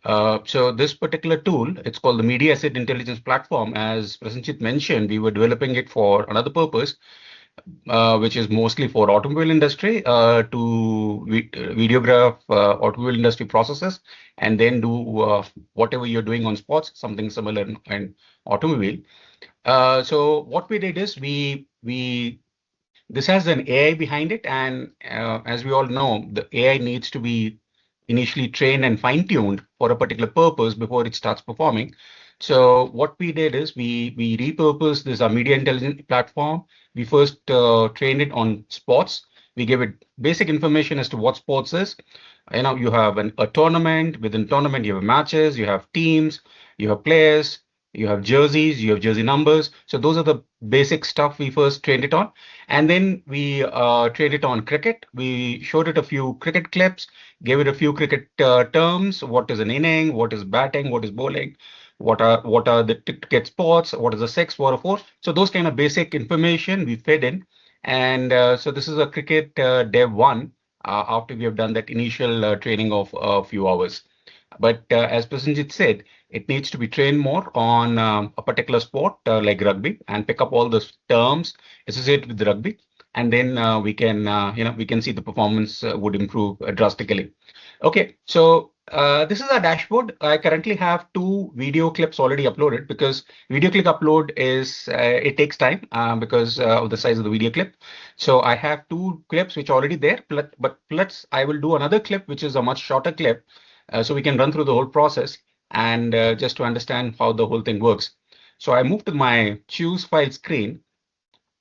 So this particular tool, it's called the Media Asset Intelligence Platform. As Prasenjit mentioned, we were developing it for another purpose, which is mostly for automobile industry, to videograph automobile industry processes and then do whatever you're doing on spots, something similar in automobile. So what we did is we this has an AI behind it, and as we all know, the AI needs to be initially trained and fine-tuned for a particular purpose before it starts performing. So what we did is we repurposed this media intelligence platform. We first trained it on sports. We gave it basic information as to what sports is. You have a tournament. Within tournament, you have matches, you have teams, you have players, you have jerseys, you have jersey numbers. So those are the basic stuff we first trained it on. And then we trained it on cricket. We showed it a few cricket clips, gave it a few cricket terms. What is an inning? What is batting? What is bowling? What are the cricket spots? What is a six? What a four? So those kind of basic information we fed in. And so this is a cricket dev one after we have done that initial training of a few hours. But as Prasenjit said, it needs to be trained more on a particular sport like rugby and pick up all the terms associated with rugby, and then we can see the performance would improve drastically. Okay, so this is our dashboard. I currently have two video clips already uploaded because video clip upload is it takes time because of the size of the video clip. So I have two clips which are already there, but I will do another clip which is a much shorter clip, so we can run through the whole process and just to understand how the whole thing works. So I move to my choose file screen.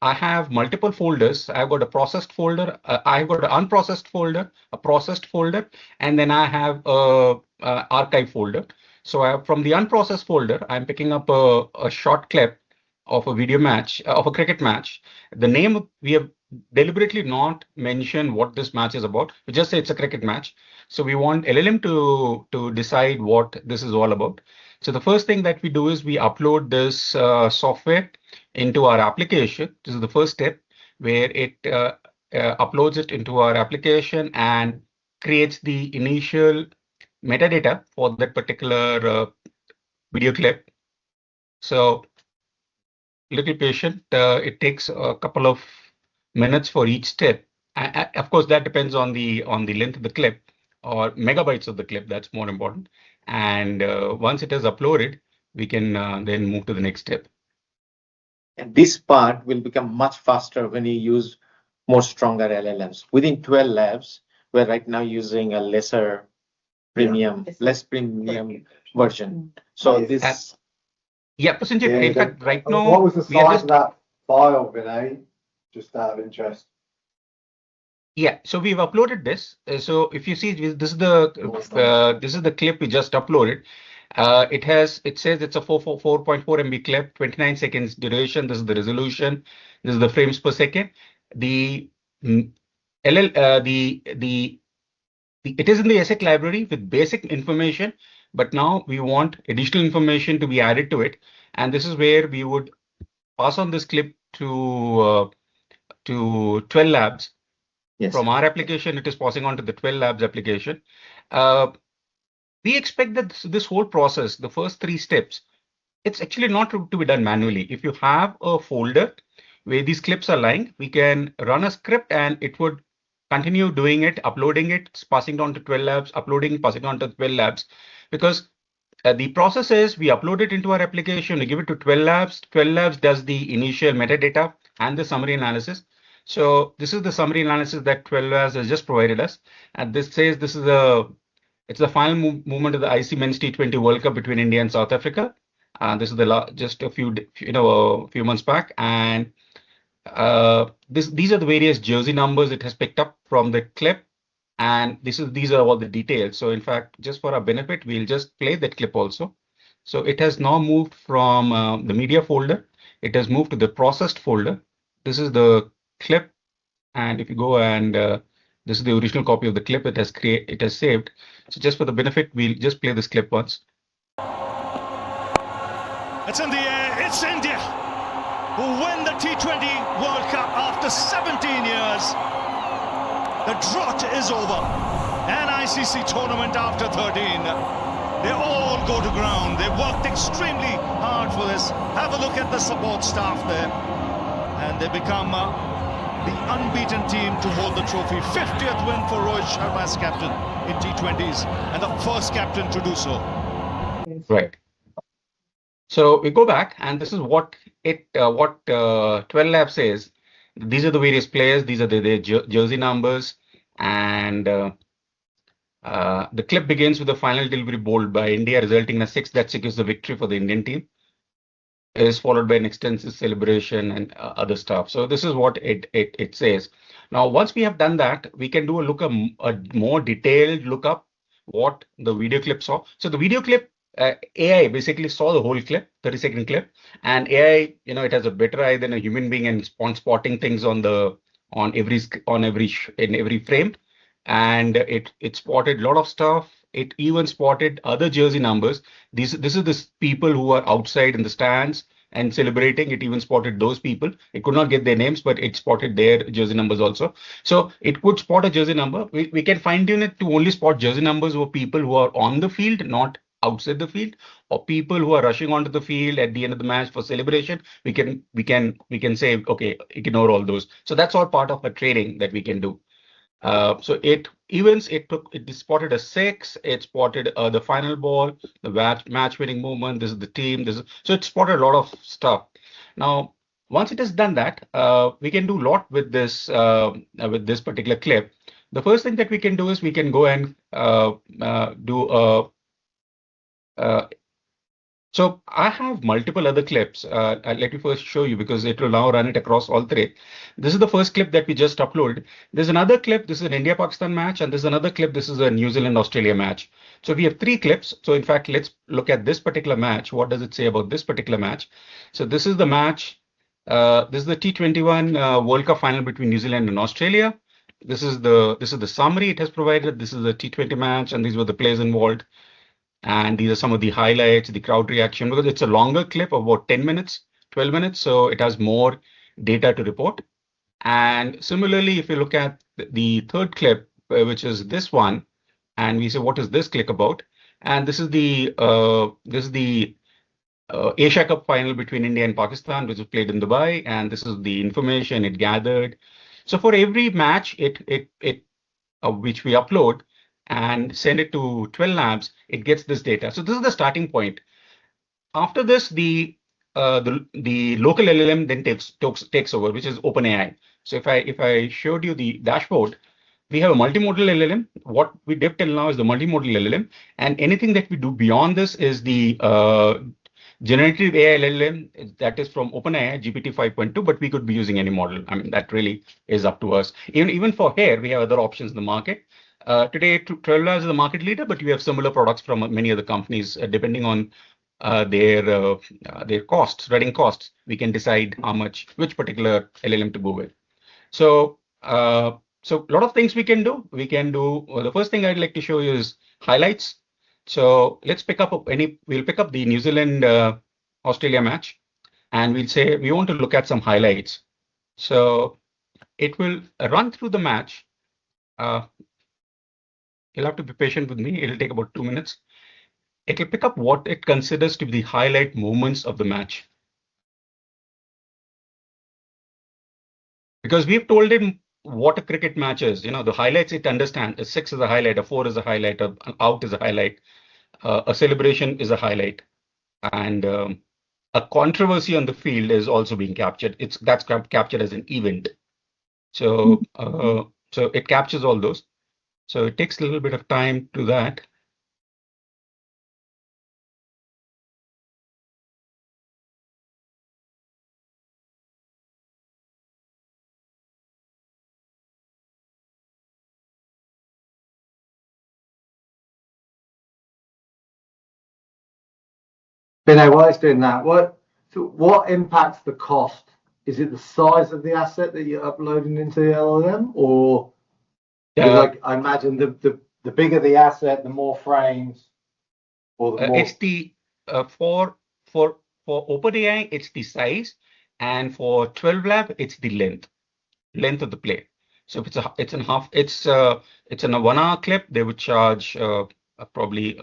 I have multiple folders. I've got a processed folder, I've got an unprocessed folder, a processed folder, and then I have a archive folder. So from the unprocessed folder, I'm picking up a short clip of a video match, of a cricket match. The name, we have deliberately not mentioned what this match is about. We just say it's a cricket match. So we want LLM to decide what this is all about. So the first thing that we do is we upload this software into our application. This is the first step where it uploads it into our application and creates the initial metadata for that particular video clip. So little patient, it takes a couple of minutes for each step. Of course, that depends on the length of the clip or megabytes of the clip. That's more important. And once it is uploaded, we can then move to the next step. And this part will become much faster when you use more stronger LLMs. Within 12 labs, we're right now using a less premium version. So this. Yeah, Prasenjit, in fact, right now. What was the size of that file, Vinay? Just out of interest. Yeah, so we've uploaded this. So if you see, this is the clip we just uploaded. It says it's a 4.4 MB clip, 29 seconds duration. This is the resolution. This is the frames per second. It is in the ASIC library with basic information, but now we want additional information to be added to it, and this is where we would pass on this clip to 12 labs. Yes. From our application, it is passing on to the 12 labs application. We expect that this whole process, the first three steps, it's actually not to be done manually. If you have a folder where these clips are lying, we can run a script and it would continue doing it, uploading it, passing it on to 12 labs, uploading, passing it on to 12 labs. Because the process is we upload it into our application, we give it to 12 labs. 12 labs does the initial metadata and the summary analysis. So this is the summary analysis that 12 labs has just provided us. And this says this is it's the final movement of the IC Men's T20 World Cup between India and South Africa. This is just a few months back. And these are the various jersey numbers it has picked up from the clip. And these are all the details. So in fact, just for our benefit, we'll just play that clip also. So it has now moved from the media folder. It has moved to the processed folder. This is the clip. And if you go and this is the original copy of the clip it has saved. So just for the benefit, we'll just play this clip once. It's in the air. It's India who win the T20 World Cup after 17 years. The drought is over. An ICC tournament after 13. They all go to ground. They worked extremely hard for this. Have a look at the support staff there. And they become the unbeaten team to hold the trophy. 50th win for Rohit Sharma as captain in T20s and the first captain to do so. Right. So we go back, and this is what 12 Lab says. These are the various players. These are their jersey numbers, and the clip begins with the final delivery bowled by India, resulting in a 6 that secures the victory for the Indian team. It is followed by an extensive celebration and other stuff. So this is what it says. Now, once we have done that, we can do a more detailed lookup what the video clip saw. So the video clip, AI basically saw the whole clip, 30-second clip, and AI, it has a better eye than a human being and spotting things in every frame, and it spotted a lot of stuff. It even spotted other jersey numbers. This is the people who are outside in the stands and celebrating. It even spotted those people. It could not get their names, but it spotted their jersey numbers also. So it could spot a jersey number. We can fine tune it to only spot jersey numbers of people who are on the field, not outside the field, or people who are rushing onto the field at the end of the match for celebration. We can say, okay, ignore all those. So that's all part of a trading that we can do. So it spotted a 6, it spotted the final ball, the match winning movement. This is the team. So it spotted a lot of stuff. Now, once it has done that, we can do a lot with this particular clip. The first thing that we can do is we can go and do so I have multiple other clips. Let me first show you, because it will now run it across all three. This is the first clip that we just uploaded. There's another clip. This is an India-Pakistan match, and there's another clip. This is a New Zealand-Australia match. So we have 3 clips. So in fact, let's look at this particular match. What does it say about this particular match? So this is the match. This is the T21 World Cup final between New Zealand and Australia. This is the summary it has provided. This is the T20 match, and these were the players involved. And these are some of the highlights, the crowd reaction, because it's a longer clip of about 10 minutes, 12 minutes. So it has more data to report. And similarly, if you look at the third clip, which is this one, and we say, what is this clip about? And this is the Asia Cup final between India and Pakistan, which was played in Dubai. And this is the information it gathered. So for every match, which we upload and send it to 12 Labs, it gets this data. So this is the starting point. After this, the local LLM then takes over, which is OpenAI. So if I showed you the dashboard, we have a multimodal LLM. What we did till now is the multimodal LLM, and anything that we do beyond this is the generative AI LLM that is from OpenAI, GPT 5.2, but we could be using any model. I mean, that really is up to us. Even for hair, we have other options in the market. Today, 12 Labs is the market leader, but we have similar products from many other companies. Depending on their costs, running costs, we can decide which particular LLM to go with. So a lot of things we can do. The first thing I'd like to show you is highlights. So let's pick up we'll pick up the New Zealand Australia match, and we'll say we want to look at some highlights. So it will run through the match. You'll have to be patient with me. It'll take about 2 minutes. It will pick up what it considers to be the highlight moments of the match. Because we've told him what a cricket match is. The highlights it understands. A 6 is a highlight, a 4 is a highlight, an out is a highlight, a celebration is a highlight, and a controversy on the field is also being captured. That's captured as an event. So it captures all those. So it takes a little bit of time to that. Vinay, while it's doing that, what impacts the cost? Is it the size of the asset that you're uploading into the LLM, or like I imagine the bigger the asset, the more frames, or the more. It's the for OpenAI, it's the size, and for 12 Lab, it's the length of the play. So if it's in a 1 hour clip, they would charge probably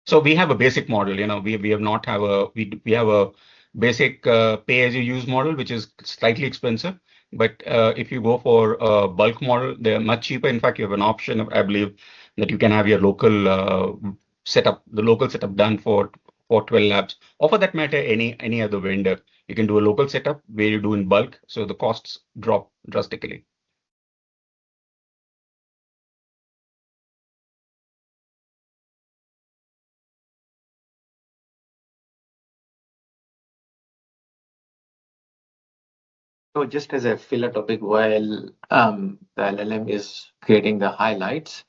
So we have a basic model, we have not have we have a basic pay-as-you-use model, which is slightly expensive. But if you go for a bulk model, they're much cheaper. In fact, you have an option, I believe, that you can have your local local setup done for 12 labs, or for that matter, any other vendor. You can do a local setup where you do in bulk, so the costs drop drastically. So just as a filler topic, while the LLM is creating the highlights,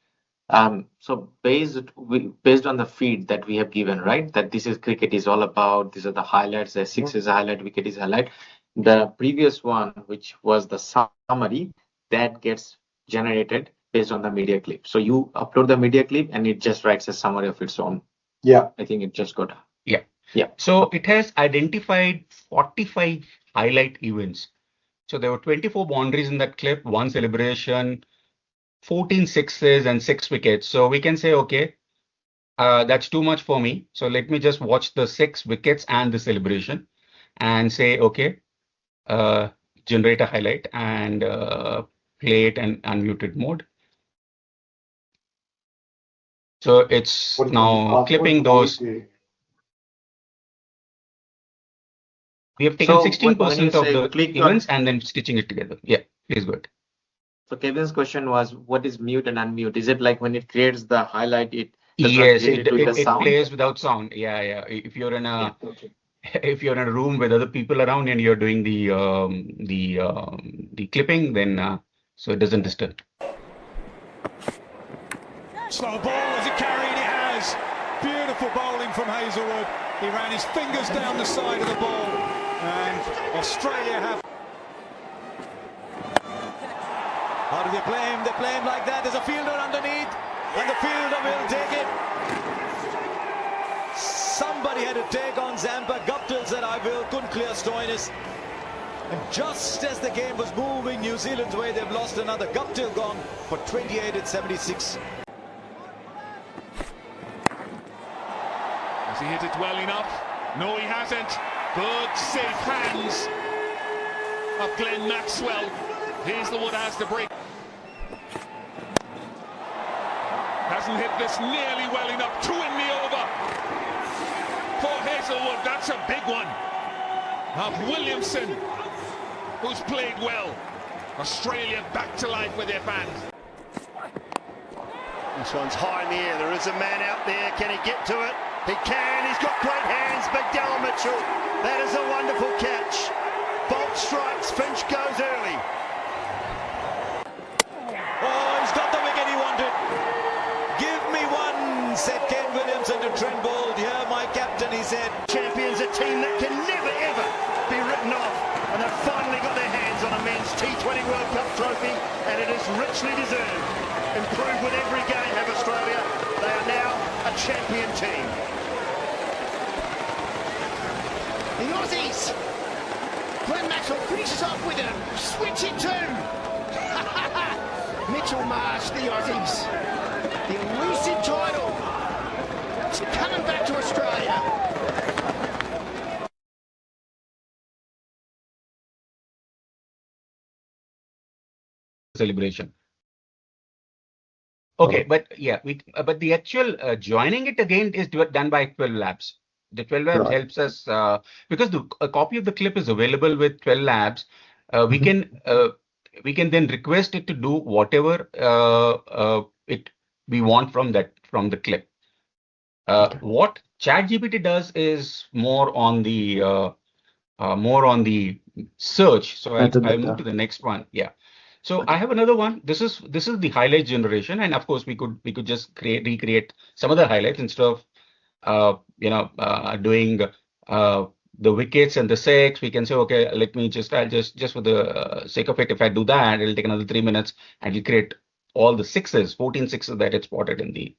so based on the feed that we have given, right, that this is cricket is all about, these are the highlights, the six is a highlight, wicket is a highlight. The previous one, which was the summary, that gets generated based on the media clip. So you upload the media clip and it just writes a summary of its own. Yeah. I think it just got. Yeah. So it has identified 45 highlight events. So there were 24 boundaries in that clip, one celebration, 14 sixes and 6 wickets. So we can say, okay, that's too much for me. So let me just watch the 6 wickets and the celebration and say, okay, generate a highlight and play it in unmuted mode. So it's now clipping those. We have taken 16% of the events and then stitching it together. Yeah, please go ahead. So Kevin's question was, what is mute and unmute? Is it like when it creates the highlight, it yes, it plays without sound. Yeah. If you're in a if you're in a room with other people around and you're doing the clipping, then so it doesn't disturb. Slow ball, as it carried, it has. Beautiful bowling from Hazlewood. He ran his fingers down the side of the ball, and Australia have. How do they play him? They play him like that. There's a fielder underneath, and the fielder will take it. Somebody had a take on Zampa. Guptill said, I will. Couldn't clear Stoinis. And just as the game was moving New Zealand's way, they've lost another. Guptill gone for 28 at 76. Has he hit it well enough? No, he hasn't. Good, safe hands of Glenn Maxwell. Hazlewood has the break. Hasn't hit this nearly well enough to win the over. For Hazlewood, that's a big one. Of Williamson, who's played well. Australia back to life with their fans. This one's high in the air. There is a man out there. Can he get to it? He can. He's got great hands. Big Darryl Mitchell. That is a wonderful catch. Bolt strikes. Finch goes early. Oh, he's got the wicket he wanted. Give me one, said Ken Williamson to Trent Boult. Here, my captain, he said. Champions, a team that can never, ever be written off. And they've finally got their hands on a men's T20 World Cup trophy, and it is richly deserved. Improve with every game, have Australia. They are now a champion team. The Aussies. Glenn Maxwell finishes off with a switch it too. Mitchell Marsh, the Aussies. The elusive title. It's coming back to Australia. Celebration. Okay, but yeah, but the actual joining it again is done by 12 labs. The 12 labs helps us because a copy of the clip is available with 12 labs. We can then request it to do whatever we want from the clip. What ChatGPT does is more on the search. So I'll move to the next one. Yeah. So I have another one. This is the highlight generation, and of course we could just recreate some other highlights instead of doing the wickets and the six. We can say, okay, let me just for the sake of it, if I do that, it'll take another 3 minutes, and we'll create all the sixes, 14 sixes that it spotted in the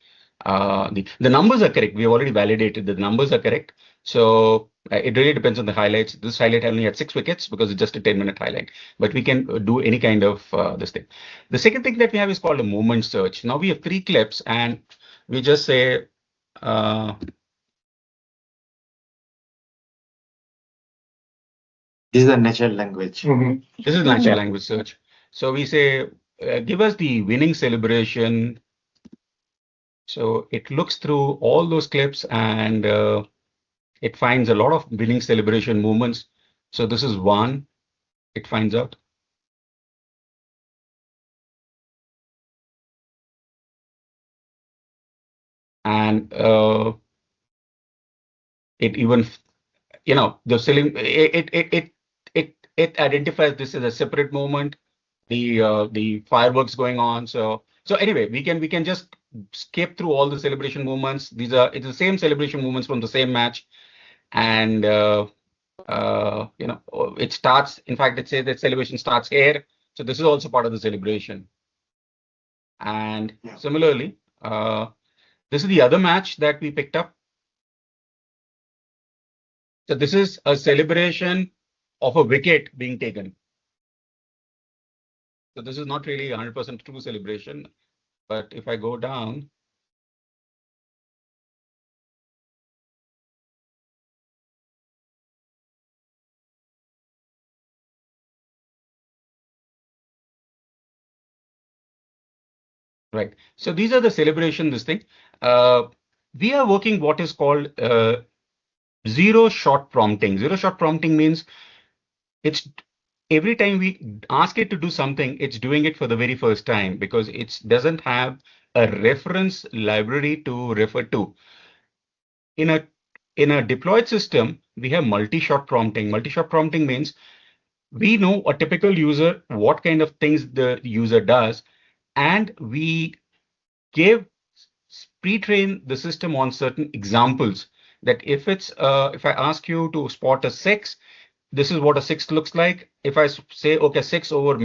numbers are correct. We have already validated that the numbers are correct. So it really depends on the highlights. This highlight only had 6 wickets because it's just a 10-minute highlight, but we can do any kind of this thing. The second thing that we have is called a movement search. Now we have 3 clips, and we just say This is the natural language. This is natural language search. So we say, give us the winning celebration. So it looks through all those clips and it finds a lot of winning celebration movements. So this is one, it finds out. And it even, you know, it identifies this as a separate moment, the fireworks going on. So anyway, we can just skip through all the celebration movements. It's the same celebration movements from the same match, and you know, it starts. In fact, it says that celebration starts here. So this is also part of the celebration. And similarly, this is the other match that we picked up. So this is a celebration of a wicket being taken. So this is not really 100% true celebration, but if I go down, right. So these are the celebration, this thing. We are working what is called zero shot prompting. Zero shot prompting means it's every time we ask it to do something, it's doing it for the very first time because it doesn't have a reference library to refer to. In a deployed system, we have multi-shot prompting. Multi-shot prompting means we know a typical user, what kind of things the user does, and we pre-train the system on certain examples that if I ask you to spot a 6, this is what a 6 looks like. If I say, okay, 6 over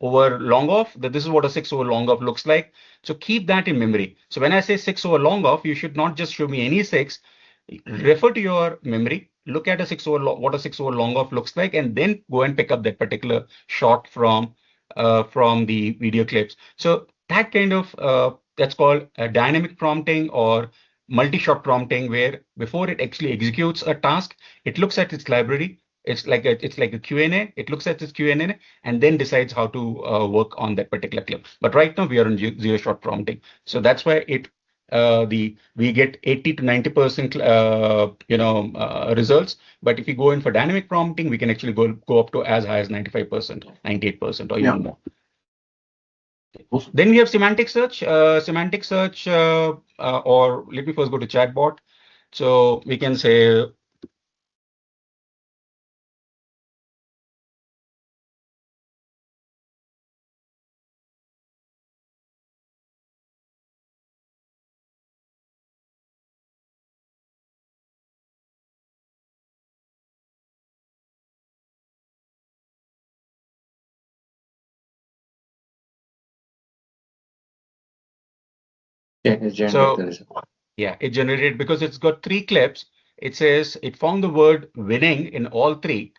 long off, that this is what a 6 over long off looks like. So keep that in memory. So when I say 6 over long off, you should not just show me any 6. Refer to your memory, look at what a 6 over long off looks like, and then go and pick up that particular shot from the video clips. So that kind of that's called a dynamic prompting or multi-shot prompting, where before it actually executes a task, it looks at its library. It's like a Q&A. It looks at its Q&A and then decides how to work on that particular clip. But right now we are on zero shot prompting. So that's why we get 80 to 90% results. But if you go in for dynamic prompting, we can actually go up to as high as 95%, 98%, or even more. Then we have semantic search. Or let me first go to chatbot. So we can say, it generated because it's got 3 clips. It says it found the word winning in all 3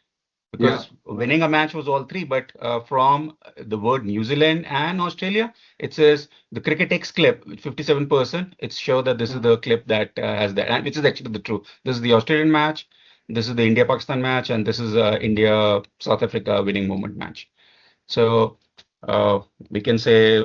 because winning a match was all 3. But from the word New Zealand and Australia, it says the Cricket X clip, 57%. It's sure that this is the clip that has that, and which is actually the true. This is the Australian match. This is the India-Pakistan match, and this is India-South Africa winning moment match. So we can say.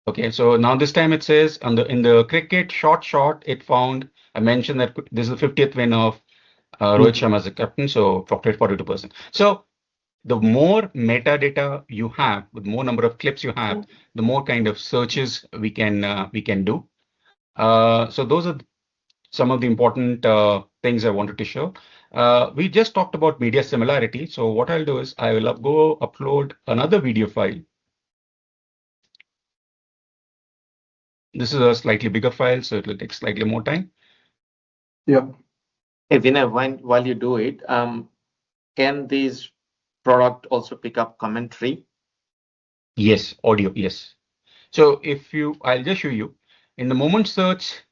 Okay, so now this time it says in the cricket short, it found I mentioned that this is the 50th win of Rohit Sharma as a captain, so 42%. So the more metadata you have, the more number of clips you have, the more kind of searches we can do. So those are some of the important things I wanted to show. We just talked about media similarity. So what I'll do is I will go upload another video file. This is a slightly bigger file, so it will take slightly more time. Yeah. Hey, Vinay, while you do it, can these product also pick up commentary? Yes, audio, yes. So I'll just show you. In the moment search,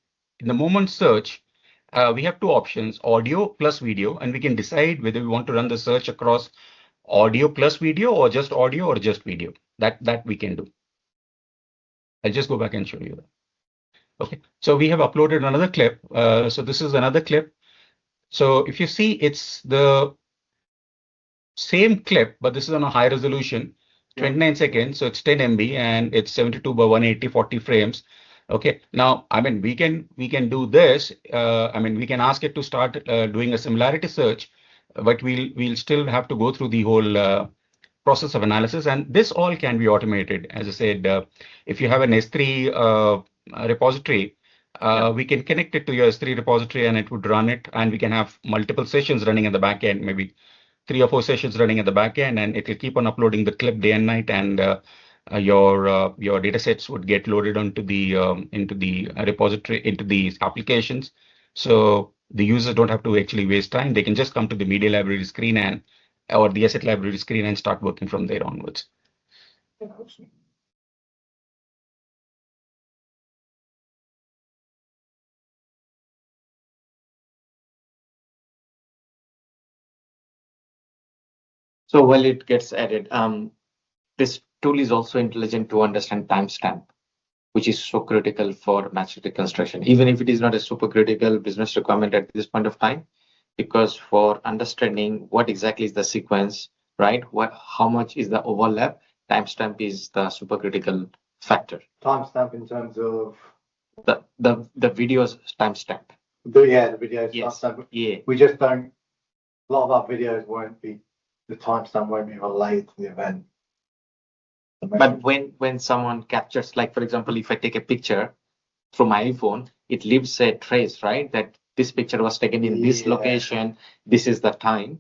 we have two options, audio plus video, and we can decide whether we want to run the search across audio plus video or just audio or just video. That we can do. I'll just go back and show you that. Okay, so we have uploaded another clip. So this is another clip. So if you see, it's the same clip, but this is on a high resolution, 29 seconds. So it's 10 MB and it's 72 by 180, 40 frames. Okay. Now, I mean, we can do this. I mean, we can ask it to start doing a similarity search, but we'll still have to go through the whole process of analysis, and this all can be automated. As I said, if you have an S3 repository, we can connect it to your S3 repository and it would run it, and we can have multiple sessions running in the back end, maybe 3 or 4 sessions running at the back end, and it will keep on uploading the clip day and night, and your data sets would get loaded onto the into the repository, into these applications. So the users don't have to actually waste time. They can just come to the media library screen or the asset library screen and start working from there onwards. So while it gets added, this tool is also intelligent to understand timestamp, which is so critical for match reconstruction, even if it is not a super critical business requirement at this point of time, because for understanding what exactly is the sequence, right? How much is the overlap? Timestamp is the super critical factor. Timestamp in terms of the video's timestamp. the videos. Yes. Timestamp. Yeah. We just don't. A lot of our videos won't be. The timestamp won't be related to the event. But when someone captures, like for example, if I take a picture from my iPhone, it leaves a trace, right? That this picture was taken in this location. This is the time.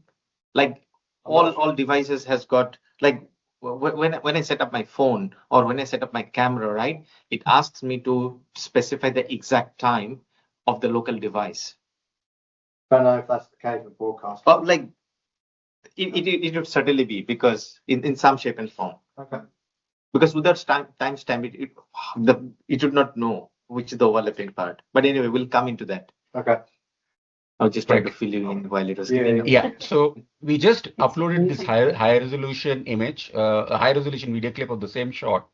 Like all devices has got, like when I set up my phone or when I set up my camera, right? It asks me to specify the exact time of the local device. I don't know if that's the case with broadcast. But like it would certainly be, because in some shape and form. Okay. Because without timestamp, it would not know which is the overlapping part. But anyway, we'll come into that. Okay. I was just trying to fill you in while it was Yeah. So we just uploaded this high resolution image, a high resolution video clip of the same shot.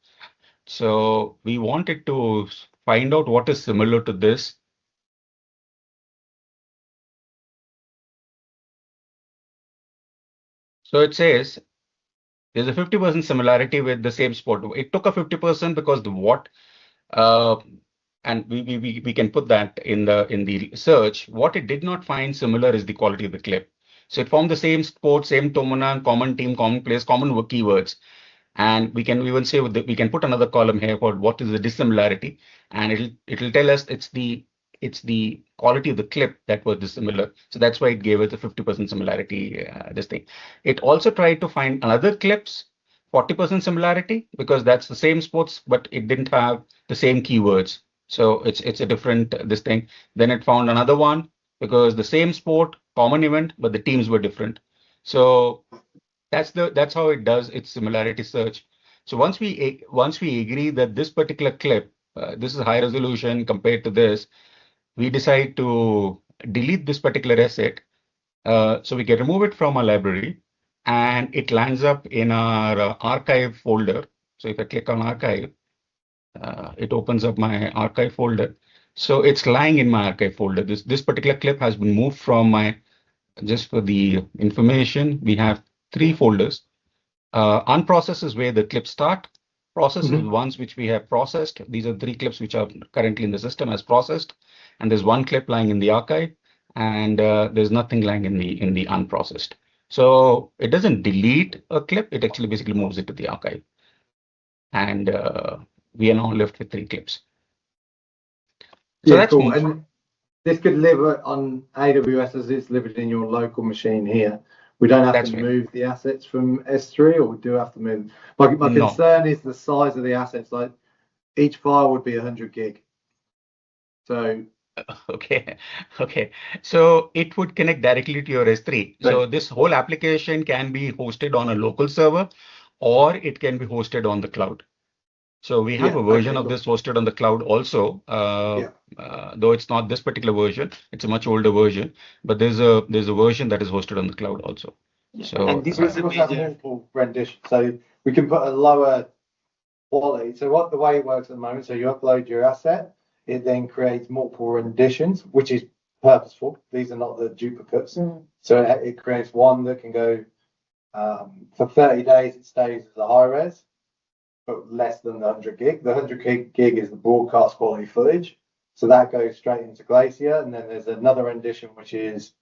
So we wanted to find out what is similar to this. So it says there's a 50% similarity with the same sport. It took a 50% because and we can put that in the search. What it did not find similar is the quality of the clip. So it found the same sport, same tournament, common team, common place, common keywords. And we can even say we can put another column here for what is the dissimilarity, and it'll tell us it's the quality of the clip that was dissimilar. So that's why it gave us a 50% similarity. This thing. It also tried to find another clips 40% similarity, because that's the same sports, but it didn't have the same keywords. So it's a different this thing. Then it found another one because the same sport, common event, but the teams were different. So that's how it does its similarity search. So once we agree that this particular clip, this is high resolution compared to this, we decide to delete this particular asset. So we can remove it from our library, and it lands up in our archive folder. So if I click on archive, it opens up my archive folder. So it's lying in my archive folder. This particular clip has been moved from my, just for the information, we have 3 folders. Unprocessed is where the clips start. Processed is ones which we have processed. These are 3 clips which are currently in the system as processed. And there's 1 clip lying in the archive, and there's nothing lying in the unprocessed. So it doesn't delete a clip. It actually basically moves it to the archive. And we are now left with 3 clips. So that's cool. And this could live on AWS as it's living in your local machine here. We don't have to move the assets from S3, or we do have to move. My concern is the size of the assets. Like each file would be 100 gig. So Okay, okay. So it would connect directly to your S3. So Right. this whole application can be hosted on a local server, or it can be hosted on the cloud. So we have Yeah, a version okay, of cool. this hosted on the cloud also, though it's not this particular version, it's a much older version, but there's a version that is hosted on the cloud also. So And this We was a also have major. multiple renditions, so we can put a lower quality. So what the way it works at the moment, so you upload your asset, it then creates multiple renditions, which is purposeful. These are not the duplicates. So it creates one that can go for 30 days. It stays as a high res, but less than the 100 gig. The 100 gig is the broadcast quality footage, so that goes straight into Glacier. And then there's another rendition which is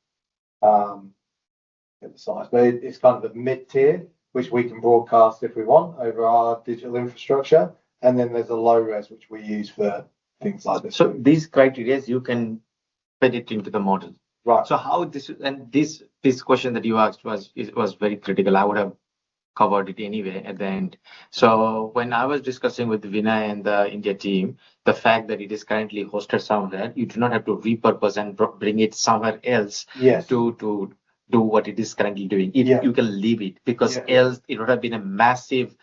get the size, but it's kind of a mid-tier, which we can broadcast if we want over our digital infrastructure. And then there's a low res, which we use for things like this. So these criteria you can fit it into the model. Right. So how this, and this question that you asked was very critical. I would have covered it anyway at the end. So when I was discussing with Vinay and the India team, the fact that it is currently hosted somewhere, you do not have to repurpose and bring it somewhere else Yes. to do what it is currently doing. Yeah. You can leave it, because Yeah. else it would have been a massive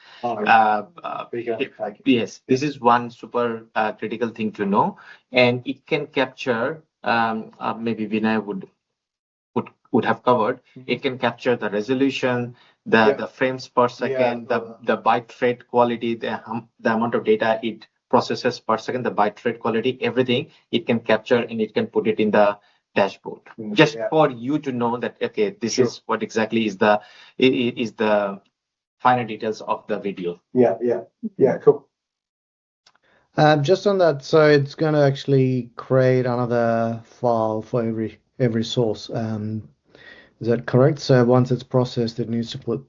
Big undertaking. yes, this is one super critical thing to know, and it can capture. Maybe Vinay would have covered. It can capture the resolution, the frames per second, the byte rate quality, the amount of data it processes per second, the byte rate quality, everything it can capture, and it can put it in the dashboard, just for you to know that okay, this is what exactly is the finer details of the video. Yeah, cool. Just on that, so it's going to actually create another file for every source. Is that correct? So once it's processed, it needs to put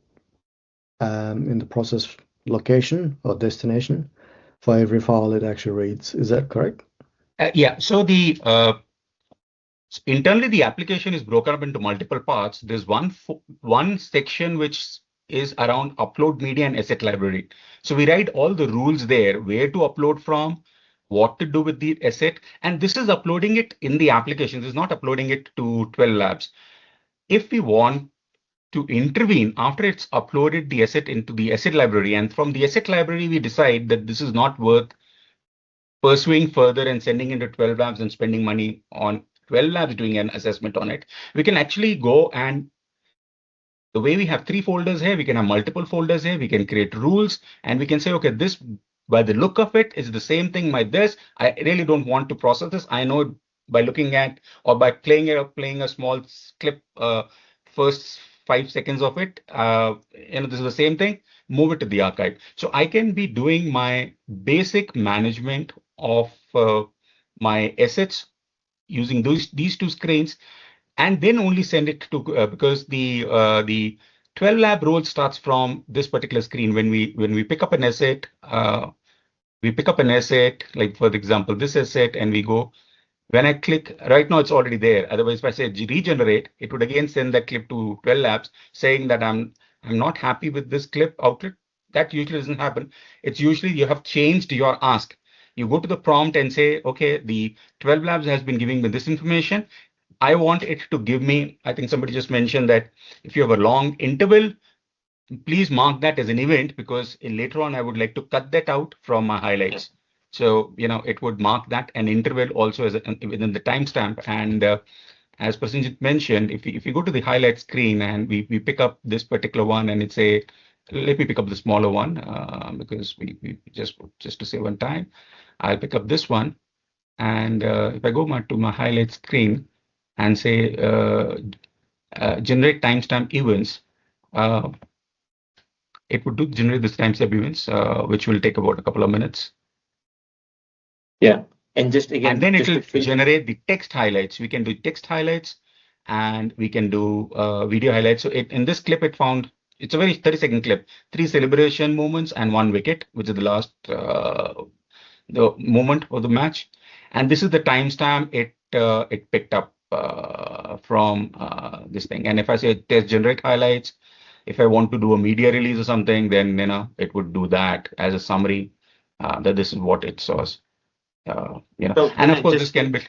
in the process location or destination for every file it actually reads. Is that correct? Yeah. So the internally the application is broken up into multiple parts. There's one section which is around upload media and asset library. So we write all the rules there, where to upload from, what to do with the asset, and this is uploading it in the application. This is not uploading it to 12 Labs. If we want to intervene after it's uploaded the asset into the asset library, and from the asset library we decide that this is not worth pursuing further and sending into 12 Labs and spending money on 12 Labs doing an assessment on it, we can actually go, and the way we have 3 folders here, we can have multiple folders here. We can create rules, and we can say, okay, this by the look of it is the same thing by this. I really don't want to process this. I know by looking at or by playing a small clip, first 5 seconds of it, this is the same thing. Move it to the archive. So I can be doing my basic management of my assets using these 2 screens, and then only send it to because the 12 Lab role starts from this particular screen. When we pick up an asset, like for example this asset, and we go. When I click, right now it's already there. Otherwise, if I say regenerate, it would again send that clip to 12 Labs saying that I'm not happy with this clip outlet. That usually doesn't happen. It's usually you have changed your ask. You go to the prompt and say, okay, the 12 Labs has been giving me this information. I want it to give me, I think somebody just mentioned that if you have a long interval, please mark that as an event, because later on I would like to cut that out from my highlights. So, it would mark that an interval also as within the timestamp. And as Prasenjit mentioned, if you go to the highlight screen and we pick up this particular one, and it's let me pick up the smaller one because we just to save on time, I'll pick up this one. And if I go to my highlight screen and say generate timestamp events, it would generate this timestamp events, which will take about a couple of minutes. Yeah, and then it will generate the text highlights. We can do text highlights, and we can do video highlights. So in this clip, it's a very 30-second clip, 3 celebration moments and 1 wicket, which is the last the moment of the match. And this is the timestamp it picked up from this thing. And if I say test generate highlights, if I want to do a media release or something, then it would do that as a summary that this is what it saws. And of course this can be.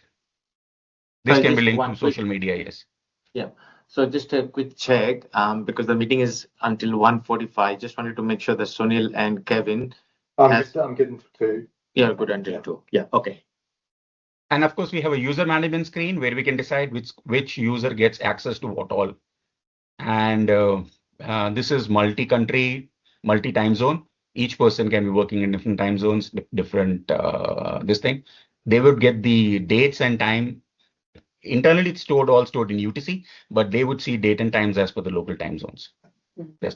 This So can be just linked one to quick- social media, yes. Yeah. So just a quick check, because the meeting is until 1:45. Just wanted to make sure that Sunil and Kevin, I'm good for 2. you're good until 2. Yeah. Okay. And of course, we have a user management screen where we can decide which user gets access to what all. And this is multi-country, multi-time zone. Each person can be working in different time zones, different this thing. They would get the dates and time. Internally, it's all stored in UTC, but they would see date and times as per the local time zones. Yes,